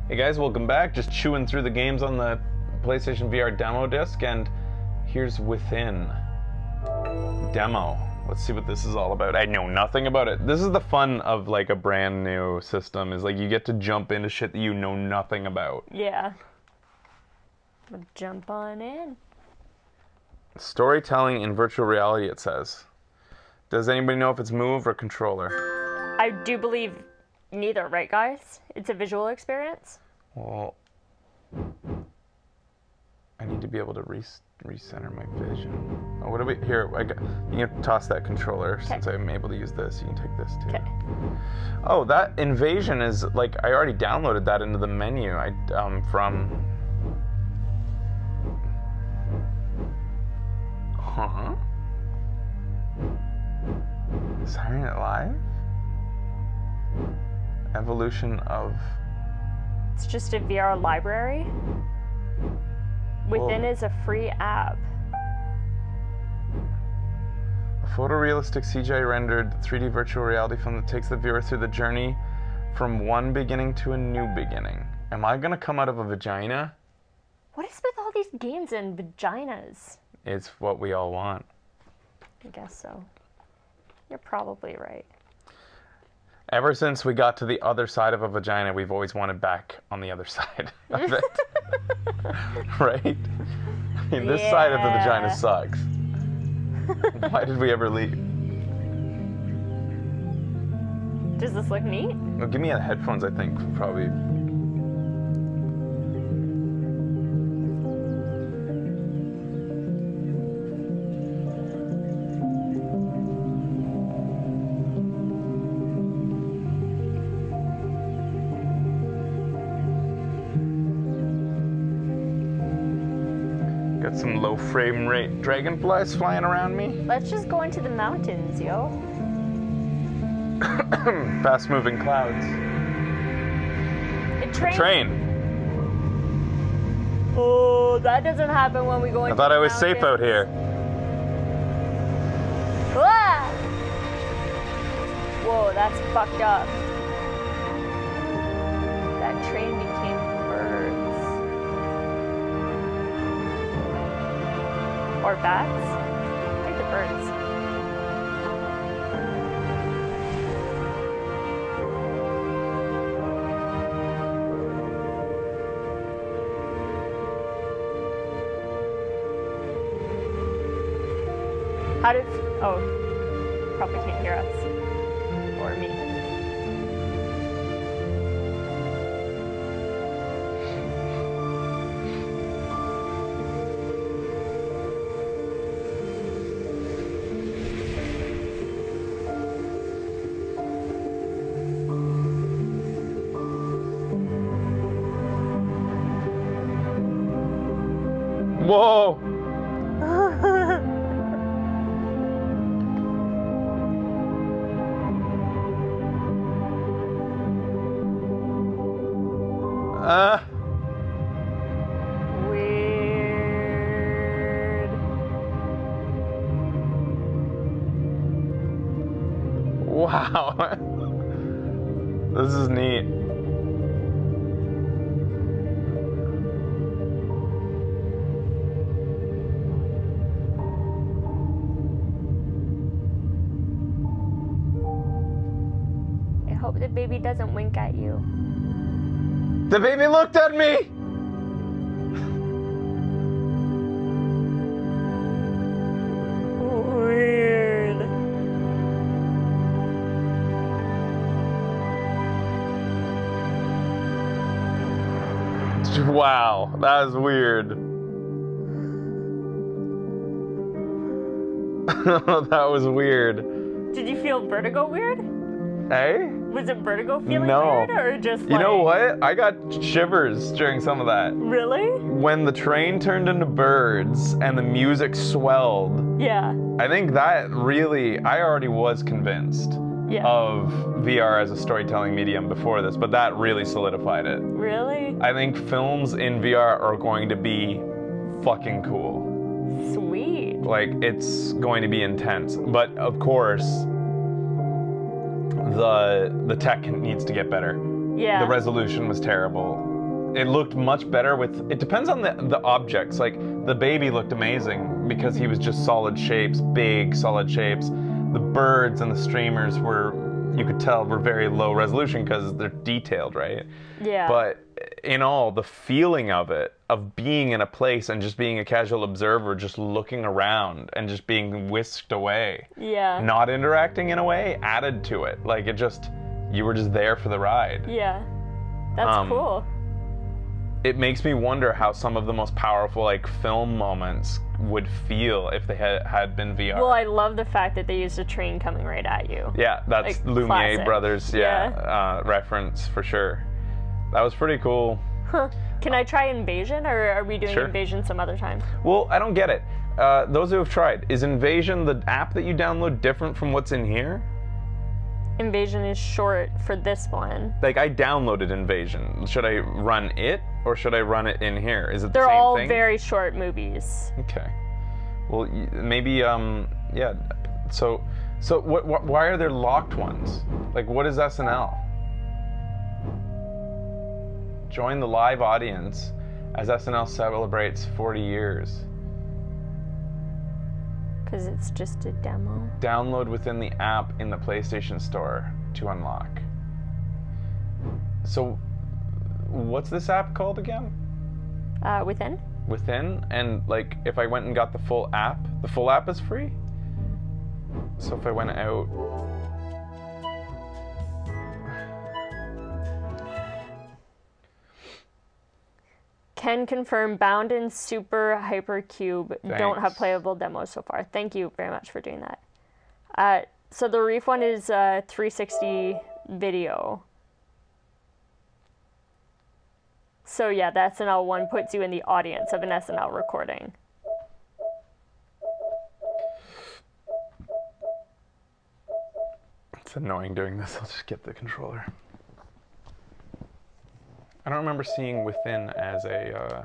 Hey guys, welcome back. Just chewing through the games on the PlayStation VR demo disc, and here's Within. Demo. Let's see what this is all about. I know nothing about it. This is the fun of like a brand new system, is like you get to jump into shit that you know nothing about. Yeah. We'll jump on in. Storytelling in virtual reality, it says. Does anybody know if it's Move or controller? I do believe neither, right guys? It's a visual experience? Well, I need to be able to recenter my vision. Oh, what do we, here, you can toss that controller. Since I'm able to use this, you can take this too. Okay. Oh, that Invasion is, like, I already downloaded that into the menu. From... Huh? Saturday Night Live? Evolution of... It's just a VR library. Within is a free app. A photorealistic CGI rendered 3D virtual reality film that takes the viewer through the journey from one beginning to a new beginning. Am I gonna come out of a vagina? What is with all these games and vaginas? It's what we all want. I guess so. You're probably right. Ever since we got to the other side of a vagina, we've always wanted back on the other side of it. Right? I mean, this side of the vagina sucks. Why did we ever leave? Does this look neat? Well, give me a headphones, I think, probably. Got some low frame rate dragonflies flying around me. Let's just go into the mountains, yo. Fast moving clouds. A train. Train. Oh, that doesn't happen when we go into I thought the I was mountains. safe out here. Ah! Whoa, that's fucked up. That train became birds. Or bats? I think the birds. How did... Oh, probably can't hear us. Or me. Whoa! Weird. Wow. This is neat. I hope the baby doesn't wink at you. The baby looked at me! Weird. Wow, that was weird. That was weird. Did you feel vertigo weird? Hey? Was it vertigo feeling No. weird or just like... You know what? I got shivers during some of that. Really? When the train turned into birds and the music swelled, Yeah. I think that really, I already was convinced of VR as a storytelling medium before this, but that really solidified it. Really? I think films in VR are going to be fucking cool. Sweet. Like, it's going to be intense. But of course, the tech needs to get better. Yeah. The resolution was terrible. it looked much better with. It depends on the objects. Like the baby looked amazing because he was just solid shapes, big solid shapes. The birds and the streamers were, you could tell, were very low resolution because they're detailed, right? Yeah. But in all, the feeling of it, of being in a place and just being a casual observer, just looking around and just being whisked away, Yeah. not interacting in a way, added to it. Like it just, you were just there for the ride. Yeah. That's cool. It makes me wonder how some of the most powerful like film moments would feel if they had been VR. Well, I love the fact that they used a train coming right at you. Yeah, that's Like, Lumiere classic. brothers, reference for sure. That was pretty cool. Huh. Can I try Invasion, or are we doing Sure. Invasion some other time? Well, I don't get it. Those who have tried, is Invasion, the app that you download, different from what's in here? Invasion is short for this one. Like, I downloaded Invasion. Should I run it, or should I run it in here? Is it the They're same all thing? very short movies. Okay. Well, maybe, yeah. So why are there locked ones? Like, what is SNL? Join the live audience as SNL celebrates 40 years. Because it's just a demo. Download within the app in the PlayStation Store to unlock. So, what's this app called again? Within? Within? And like, if I went and got the full app is free? So if I went out... Can confirm Bound and Super Hypercube don't have Thanks. playable demos so far. Thank you very much for doing that. So the Reef one is 360 video. So yeah, the SNL one puts you in the audience of an SNL recording. It's annoying doing this. I'll just get the controller. I don't remember seeing Within as a...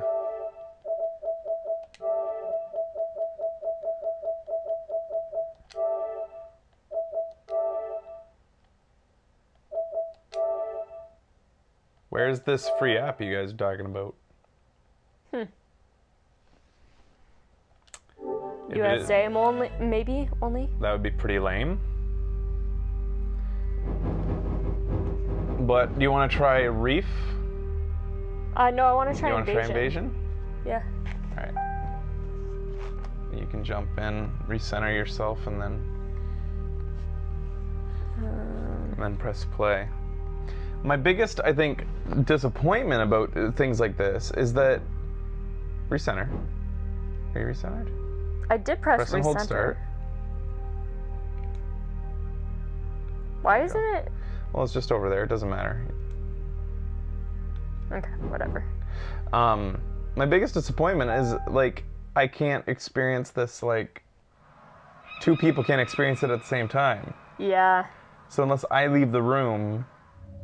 Where's this free app you guys are talking about? If it is- USA only, maybe only. That would be pretty lame. But do you want to try Reef? No, I want to try You want to Invasion. try Invasion? Yeah. All right. You can jump in, recenter yourself, and then press play. My biggest, I think, disappointment about things like this is that recenter. Are you recentered? I did press Press and hold start. Why isn't it? Well, it's just over there. It doesn't matter. Okay, whatever. My biggest disappointment is like I can't experience this. Like, two people can't experience it at the same time. Yeah. So unless I leave the room,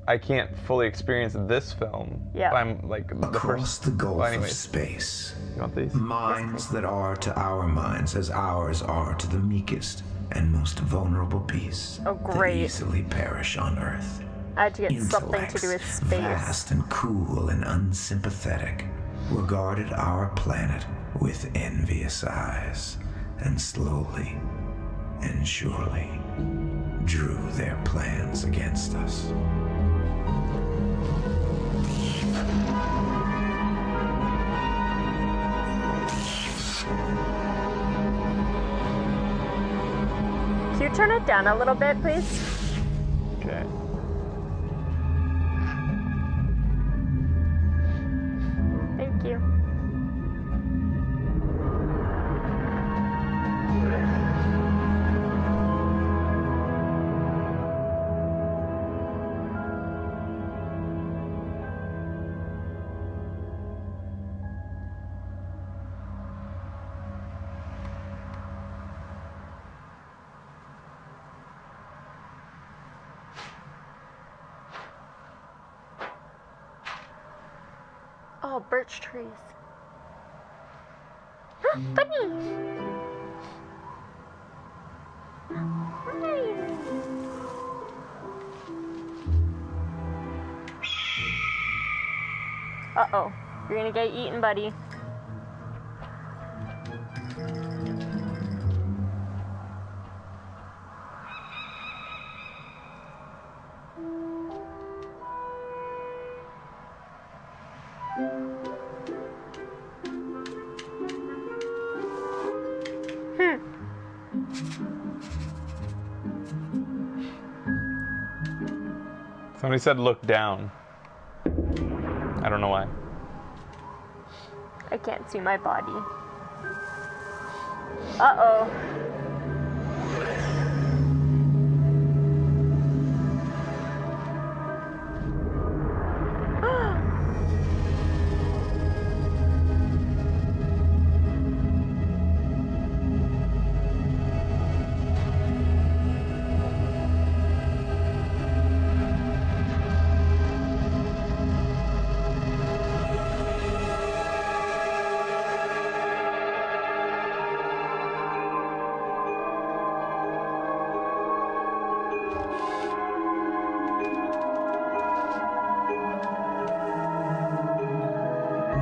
I can't fully experience this film. Yeah. I'm like Across the gulf Well, of anyways. space, You want these? minds that are to our minds as ours are to the meekest and most vulnerable beasts Oh, that great. easily perish on Earth. I had to get something to Intellects, do with space. vast and cool and unsympathetic, regarded our planet with envious eyes, and slowly and surely drew their plans against us. Can you turn it down a little bit, please? Okay. Thank you. Oh, birch trees. Bunny! Hi. Uh-oh. You're gonna get eaten, buddy. Somebody said look down. I don't know why. I can't see my body. Uh-oh.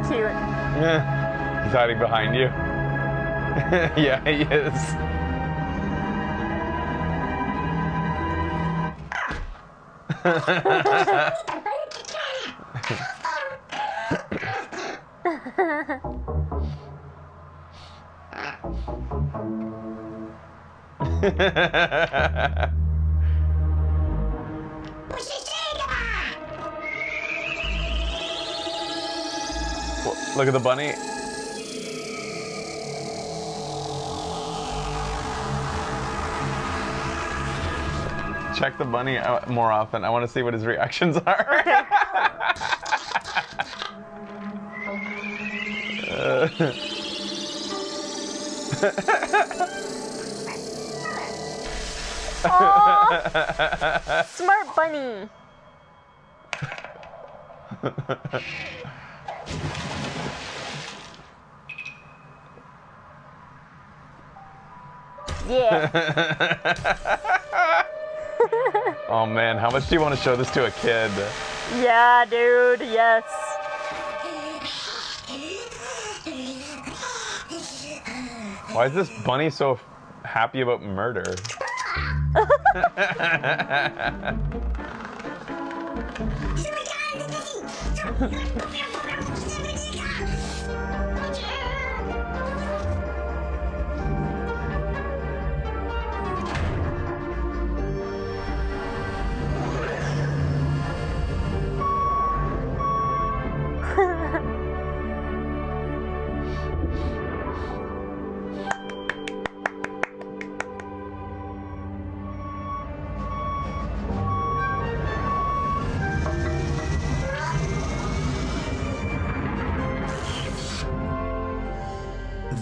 Cute. He's hiding behind you. Yeah, he is. Look at the bunny. Check the bunny out more often. I want to see what his reactions are. Aww, smart bunny. Yeah. Oh man, how much do you want to show this to a kid? Yeah, dude, yes. Why is this bunny so happy about murder?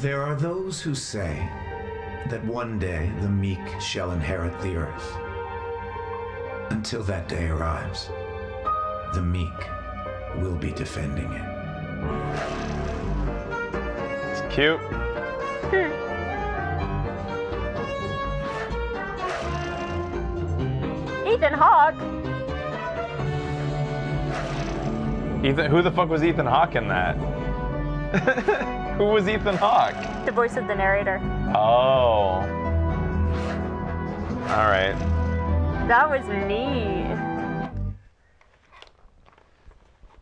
There are those who say that one day the meek shall inherit the earth. Until that day arrives, the meek will be defending it. It's cute. Ethan Hawke. Ethan, who the fuck was Ethan Hawke in that? Who was Ethan Hawke? The voice of the narrator. Oh. All right. That was neat.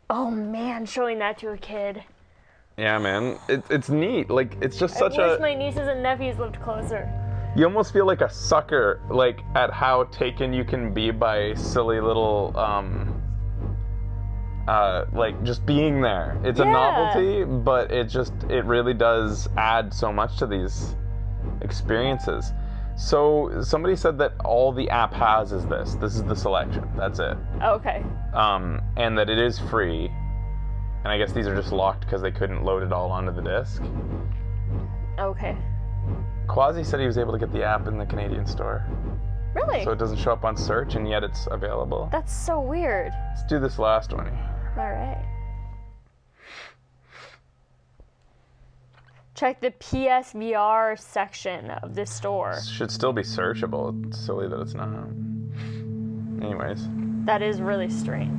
Oh man, showing that to a kid. Yeah, man. It's neat. Like, it's just such I wish my nieces and nephews lived closer. You almost feel like a sucker, like, at how taken you can be by silly little, like, just being there. It's a novelty, but it really does add so much to these experiences. So somebody said that all the app has is this. This is the selection. That's it. Okay. And that it is free. And I guess these are just locked because they couldn't load it all onto the disc. Okay. Quasi said he was able to get the app in the Canadian store. Really? So it doesn't show up on search, and yet it's available. That's so weird. Let's do this last one here. All right. Check the PSVR section of this store. Should still be searchable. It's silly that it's not. Anyways. That is really strange.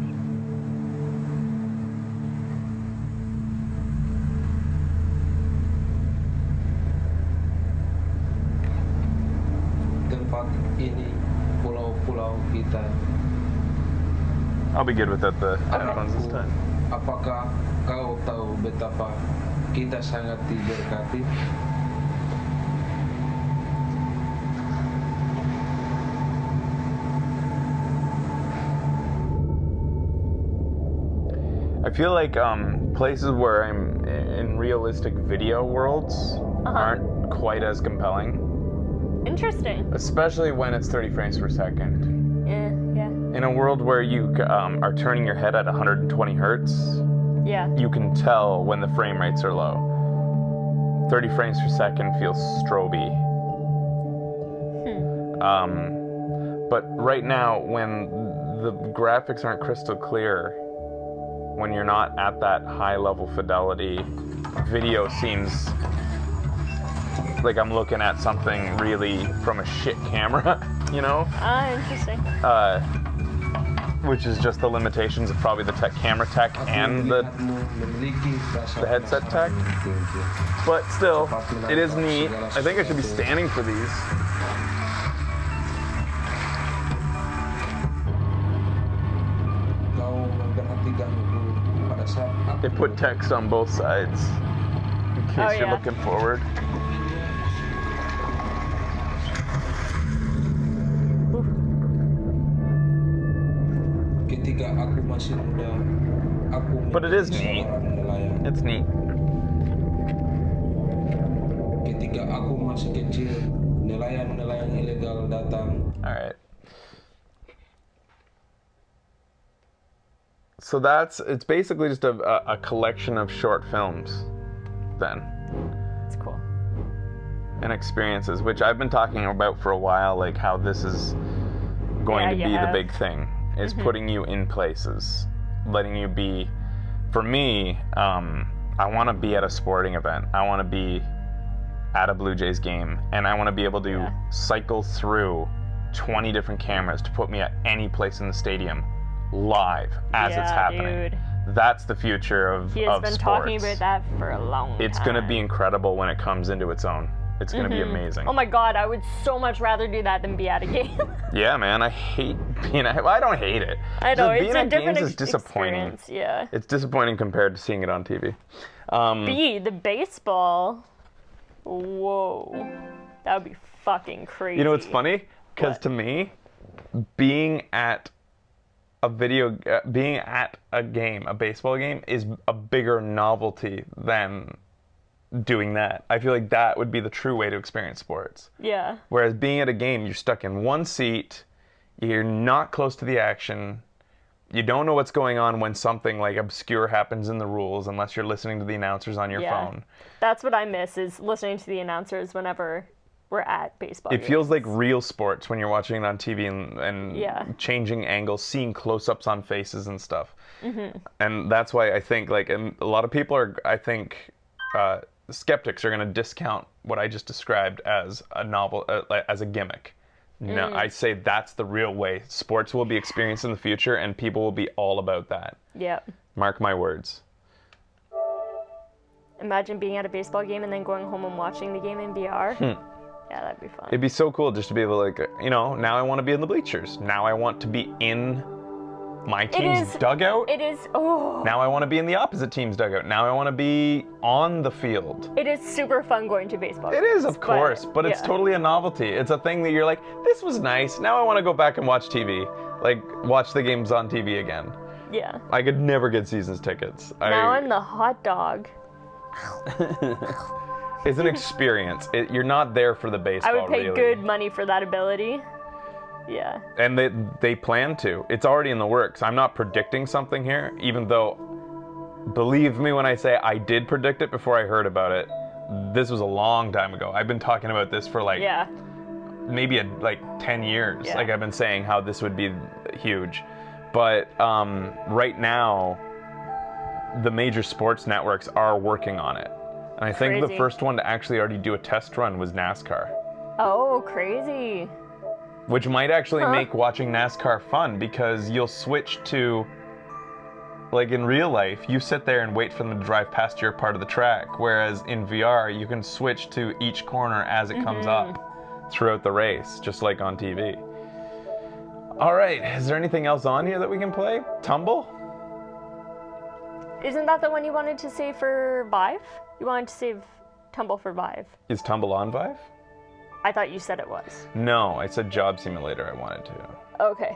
time. I'll be good without the headphones this Anakku, time. apakah kau tahu betapa kita sangat diberkati? I feel like places where I'm in realistic video worlds aren't quite as compelling, Interesting. especially when it's 30 frames per second. Yeah. In a world where you are turning your head at 120 hertz, Yeah. you can tell when the frame rates are low. 30 frames per second feels stroby. But right now, when the graphics aren't crystal clear, when you're not at that high level fidelity, video seems like I'm looking at something really from a shit camera, you know? Interesting. Which is just the limitations of probably the camera tech and the headset tech. But still, it is neat. I think I should be standing for these. Kau memperhatikanku pada saat aku They put text on both sides in case Oh, you're yeah. looking forward. ketika aku masih muda, aku But it is menjadi neat. seorang nelayan. It's neat. Ketika aku masih kecil, nelayan-nelayan ilegal datang. All right. So it's basically just a collection of short films, then, It's cool. and experiences, which I've been talking about for a while, like how this is going to Yeah, be you the have. big thing, is putting you in places, letting you be, for me, I want to be at a sporting event. I want to be at a Blue Jays game, and I want to be able to Yeah. cycle through 20 different cameras to put me at any place in the stadium live as it's Yeah, happening. dude. That's the future of He has been sports. talking about that for a long It's time. going to be incredible when it comes into its own. It's going to be amazing. Oh my god, I would so much rather do that than be at a game. Yeah, man, I hate being at. Well, I don't hate it. I know, Just it's being a at different games is disappointing. experience. Yeah. It's disappointing compared to seeing it on TV. The baseball. Whoa. That would be fucking crazy. You know what's funny? Because What? to me, being at a game, a baseball game, is a bigger novelty than doing that. I feel like that would be the true way to experience sports. Yeah. Whereas being at a game, you're stuck in one seat, you're not close to the action, you don't know what's going on when something like obscure happens in the rules unless you're listening to the announcers on your Yeah. phone. That's what I miss is listening to the announcers whenever we're at baseball. It feels like games. real sports when you're watching it on TV and Yeah. changing angles, seeing close-ups on faces and stuff. Mm-hmm. And that's why I think and a lot of people are, I think, skeptics are going to discount what I just described as a novel, as a gimmick. No, I say that's the real way. Sports will be experienced in the future, and people will be all about that. Yep. Mark my words. Imagine being at a baseball game and then going home and watching the game in VR. Hmm. Yeah, that'd be fun. It'd be so cool just to be able to, now I want to be in the bleachers. Now I want to be in my team's is- dugout. It is. Oh. Now I want to be in the opposite team's dugout. Now I want to be on the field. It is super fun going to baseball. It is, of course, but it's yeah. totally a novelty. It's a thing that you're like, this was nice. Now I want to go back and watch TV. Like, watch the games on TV again. Yeah. I could never get seasons tickets. Now I'm the hot dog. It's an experience. You're not there for the baseball, I would pay really. good money for that ability. Yeah. And they plan to. It's already in the works. I'm not predicting something here, even though, believe me when I say I did predict it before I heard about it. This was a long time ago. I've been talking about this for Yeah. maybe 10 years. Yeah. Like I've been saying how this would be huge. But right now, the major sports networks are working on it. And I think the Crazy. first one to actually already do a test run was NASCAR. Oh, crazy. Which might actually make watching NASCAR fun because you'll switch to, like in real life, you sit there and wait for them to drive past your part of the track. Whereas in VR, you can switch to each corner as it comes up throughout the race, just like on TV. All right, is there anything else on here that we can play? Tumble? Isn't that the one you wanted to save for Vive? You wanted to save Tumble for Vive. Is Tumble on Vive? I thought you said it was. No, I said Job Simulator I wanted to. Okay.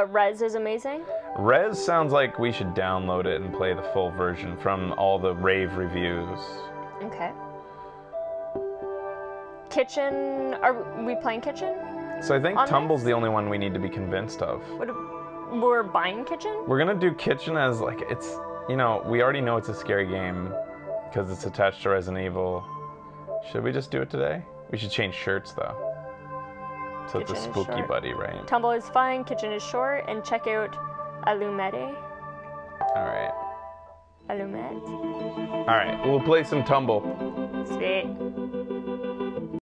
Rez is amazing. Rez sounds like we should download it and play the full version from all the rave reviews. Okay. Kitchen, are we playing Kitchen? So I think On Tumble's this? the only one we need to be convinced of. We're buying Kitchen? We're gonna do Kitchen as like, it's, you know, we already know it's a scary game because it's attached to Resident Evil. Should we just do it today? We should change shirts though. So it's a Kitchen is spooky short. buddy, right? Tumble is fine, Kitchen is short, and check out Allumette. Alright. Allumette. Alright, we'll play some Tumble. Sweet.